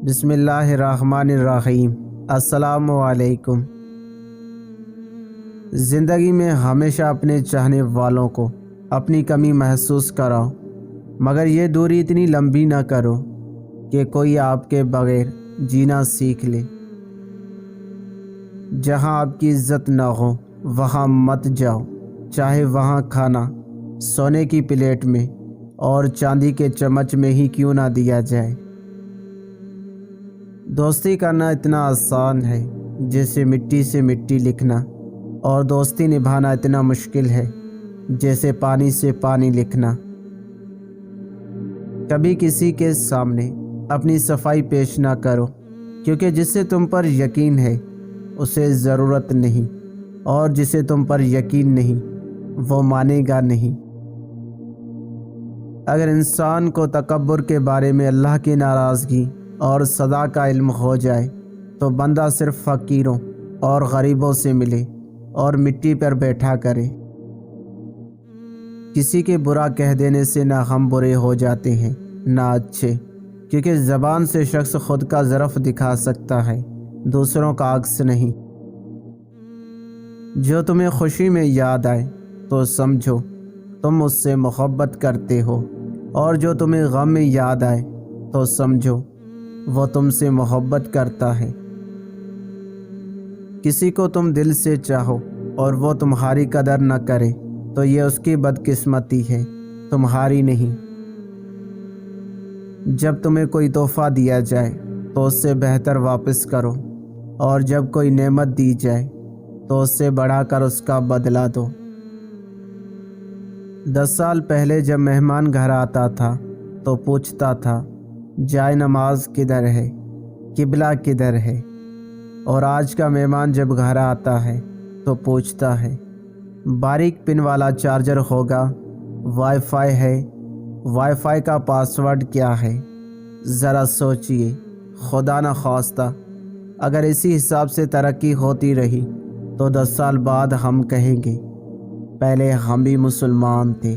بسم اللہ الرحمن الرحیم۔ السلام علیکم۔ زندگی میں ہمیشہ اپنے چاہنے والوں کو اپنی کمی محسوس کراؤ، مگر یہ دوری اتنی لمبی نہ کرو کہ کوئی آپ کے بغیر جینا سیکھ لے۔ جہاں آپ کی عزت نہ ہو وہاں مت جاؤ، چاہے وہاں کھانا سونے کی پلیٹ میں اور چاندی کے چمچ میں ہی کیوں نہ دیا جائے۔ دوستی کرنا اتنا آسان ہے جیسے مٹی سے مٹی لکھنا، اور دوستی نبھانا اتنا مشکل ہے جیسے پانی سے پانی لکھنا۔ کبھی کسی کے سامنے اپنی صفائی پیش نہ کرو، کیونکہ جسے تم پر یقین ہے اسے ضرورت نہیں، اور جسے تم پر یقین نہیں وہ مانے گا نہیں۔ اگر انسان کو تکبر کے بارے میں اللہ کی ناراضگی اور سزا کا علم ہو جائے تو بندہ صرف فقیروں اور غریبوں سے ملے اور مٹی پر بیٹھا کرے۔ کسی کے برا کہہ دینے سے نہ ہم برے ہو جاتے ہیں نہ اچھے، کیونکہ زبان سے شخص خود کا ظرف دکھا سکتا ہے، دوسروں کا عکس نہیں۔ جو تمہیں خوشی میں یاد آئے تو سمجھو تم اس سے محبت کرتے ہو، اور جو تمہیں غم میں یاد آئے تو سمجھو وہ تم سے محبت کرتا ہے۔ کسی کو تم دل سے چاہو اور وہ تمہاری قدر نہ کرے تو یہ اس کی بدقسمتی ہے، تمہاری نہیں۔ جب تمہیں کوئی تحفہ دیا جائے تو اس سے بہتر واپس کرو، اور جب کوئی نعمت دی جائے تو اس سے بڑھا کر اس کا بدلہ دو۔ 10 سال پہلے جب مہمان گھر آتا تھا تو پوچھتا تھا جائے نماز کدھر ہے، قبلہ کدھر ہے، اور آج کا مہمان جب گھر آتا ہے تو پوچھتا ہے باریک پن والا چارجر ہوگا، وائی فائی ہے، وائی فائی کا پاسورڈ کیا ہے۔ ذرا سوچئے، خدا نہ خواستہ اگر اسی حساب سے ترقی ہوتی رہی تو 10 سال بعد ہم کہیں گے پہلے ہم بھی مسلمان تھے۔